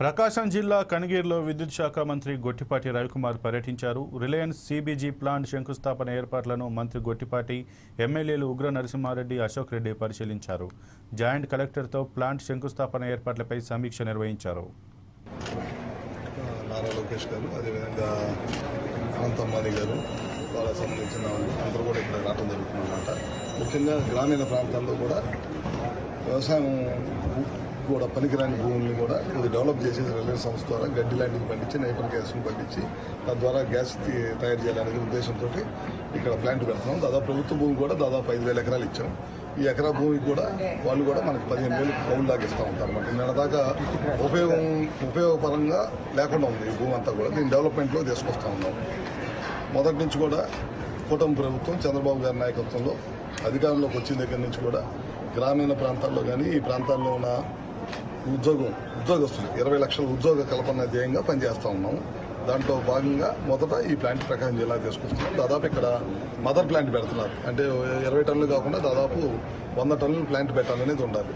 ప్రకాశం జిల్లా కనిగిరిలో విద్యుత్ శాఖ మంత్రి గొట్టిపాటి రవికుమార్ పర్యటించారు. రిలయన్స్ సిబిజీ ప్లాంట్ శంకుస్థాపన ఏర్పాట్లను మంత్రి గొట్టిపాటి, ఎమ్మెల్యేలు ఉగ్ర నరసింహారెడ్డి, అశోక్ రెడ్డి పరిశీలించారు. జాయింట్ కలెక్టర్తో ప్లాంట్ శంకుస్థాపన ఏర్పాట్లపై సమీక్ష నిర్వహించారు. నారా లోకేష్ గారు, అదేవిధంగా అనంతమ్మాని గారు, వాళ్ళకి సంబంధించిన అందరూ కూడా ఇక్కడ రావడం జరుగుతుందన్నమాట. ముఖ్యంగా గ్రామీణ ప్రాంతాల్లో కూడా వ్యవసాయం కూడా పనికిరాని భూముల్ని కూడా కొద్దిగా డెవలప్ చేసేసి రిలయన్స్ సంస్థ ద్వారా గడ్డి లాంటివి పండించి, నైపర్ గ్యాస్ను పండించి తద్వారా గ్యాస్ తయారు చేయాలనే ఉద్దేశంతో ఇక్కడ ప్లాంట్ పెడుతున్నాం. దాదాపు ప్రభుత్వ భూమి కూడా దాదాపు 5,000 ఎకరాలు ఇచ్చాం. ఈ ఎకరా భూమి కూడా వాళ్ళు కూడా మనకు 15,000 కౌలు దాకా ఇస్తూ ఉంటారు అన్నమాట. నిన్నదాకా ఉపయోగపరంగా లేకుండా ఉంది ఈ భూమి అంతా కూడా. దీన్ని డెవలప్మెంట్లో తీసుకొస్తూ ఉన్నాం. మొదటి నుంచి కూడా కూటమి ప్రభుత్వం చంద్రబాబు గారి నాయకత్వంలో అధికారంలోకి వచ్చిన దగ్గర నుంచి కూడా గ్రామీణ ప్రాంతాల్లో కానీ ఈ ప్రాంతాల్లో ఉన్న ఉద్యోగస్తులు 20 లక్షల ఉద్యోగ కల్పన ధ్యేయంగా పనిచేస్తూ ఉన్నాము. దాంట్లో భాగంగా మొదట ఈ ప్లాంట్ ప్రకాశం జిల్లా తీసుకొస్తున్నాం. దాదాపు ఇక్కడ మదర్ ప్లాంట్ పెడుతున్నారు. అంటే 20 టన్నులు కాకుండా దాదాపు 100 టన్నుల ప్లాంట్ పెట్టాలనేది ఉండాలి.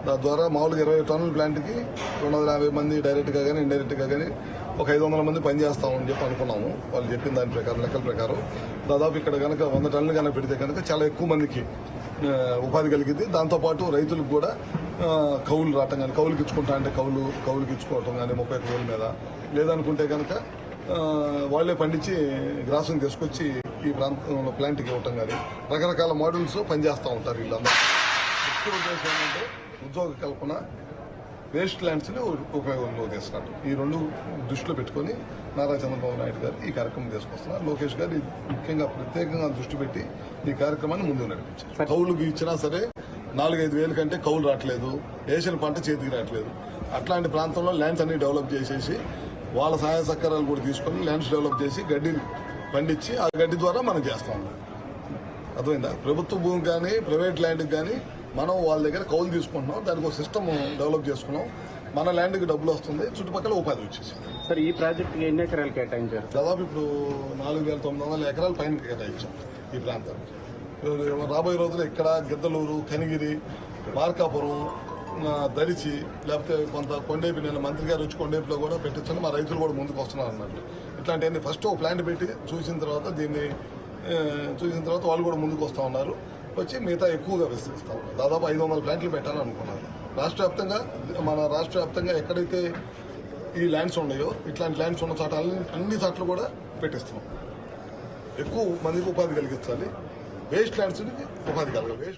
దాని ద్వారా మామూలుగా 20 టన్నుల ప్లాంట్కి 250 మంది డైరెక్ట్గా కానీ ఇండైరెక్ట్గా కానీ ఒక 500 మంది పనిచేస్తామని చెప్పి అనుకున్నాము. వాళ్ళు చెప్పిన దాని ప్రకారం లెక్కల ప్రకారం దాదాపు ఇక్కడ కనుక 100 టన్నులు కనుక పెడితే కనుక చాలా ఎక్కువ మందికి ఉపాధి కలిగింది. దాంతోపాటు రైతులకు కూడా కౌలు రావటం కానీ, కౌలుకి ఇచ్చుకుంటా అంటే కౌలుకి ఇచ్చుకోవటం కానీ 30 రోజుల మీద, లేదనుకుంటే కనుక వాళ్ళే పండించి గ్రాసం తీసుకొచ్చి ఈ ప్రాంతంలో ప్లాంట్కి ఇవ్వటం కానీ రకరకాల మోడల్స్ పనిచేస్తూ ఉంటారు వీళ్ళందరూ. ముఖ్య ఉద్దేశం ఏంటంటే ఉద్యోగ కల్పన, వేస్ట్ ల్యాండ్స్ని ఉపయోగంలో తీసుకురావడం. ఈ రెండు దృష్టిలో పెట్టుకొని నారా చంద్రబాబు నాయుడు గారు ఈ కార్యక్రమం తీసుకొస్తున్నారు. లోకేష్ గారు ముఖ్యంగా ప్రత్యేకంగా దృష్టి పెట్టి ఈ కార్యక్రమాన్ని ముందుకు నడిపించారు. కౌలుకి ఇచ్చినా సరే 4-5 వేల కంటే కౌలు రావట్లేదు, వేసిన పంట చేతికి రావట్లేదు. అట్లాంటి ప్రాంతంలో ల్యాండ్స్ అన్ని డెవలప్ చేసేసి వాళ్ళ సహాయ సహకారాలు కూడా తీసుకొని ల్యాండ్స్ డెవలప్ చేసి గడ్డిని పండించి ఆ గడ్డి ద్వారా మనం చేస్తూ ఉన్నాం. అర్థమైందా? ప్రభుత్వ భూమి కానీ ప్రైవేట్ ల్యాండ్కి కానీ మనం వాళ్ళ దగ్గర కౌలు తీసుకుంటున్నాం. దానికి ఒక సిస్టమ్ డెవలప్ చేసుకున్నాం. మన ల్యాండ్కి డబ్బులు వస్తుంది, చుట్టుపక్కల ఉపాధి వచ్చేసి. సార్, ఈ ప్రాజెక్ట్కి ఎన్ని ఎకరాలు కేటాయించారు? దాదాపు ఇప్పుడు 4,900 ఎకరాల పైన కేటాయించాం ఈ ప్రాంతానికి. రాబోయే రోజుల్లో ఇక్కడ గిద్దలూరు, కనిగిరి, మార్కాపురం, దరిచి, లేకపోతే కొంత కొండేపి, నేను మంత్రి గారు వచ్చి కొండేపిలో కూడా పెట్టించండి, మా రైతులు కూడా ముందుకు వస్తున్నారు అన్నట్టు. ఇట్లాంటివన్నీ ఫస్ట్ ఒక ప్లాంట్ పెట్టి చూసిన తర్వాత వాళ్ళు కూడా ముందుకు వస్తూ ఉన్నారు. వచ్చి మిగతా ఎక్కువగా విస్తరిస్తూ ఉన్నారు. దాదాపు 500 ప్లాంట్లు పెట్టాలనుకున్నారు. మన రాష్ట్ర వ్యాప్తంగా ఎక్కడైతే ఈ ల్యాండ్స్ ఉన్నాయో, ఇట్లాంటి ల్యాండ్స్ ఉన్న చోట అన్ని చోట్ల కూడా పెట్టిస్తున్నాం. ఎక్కువ మందికి ఉపాధి కలిగించాలి. వేస్ట్ ల్యాండ్స్కి ఉపాధి కలగాలి.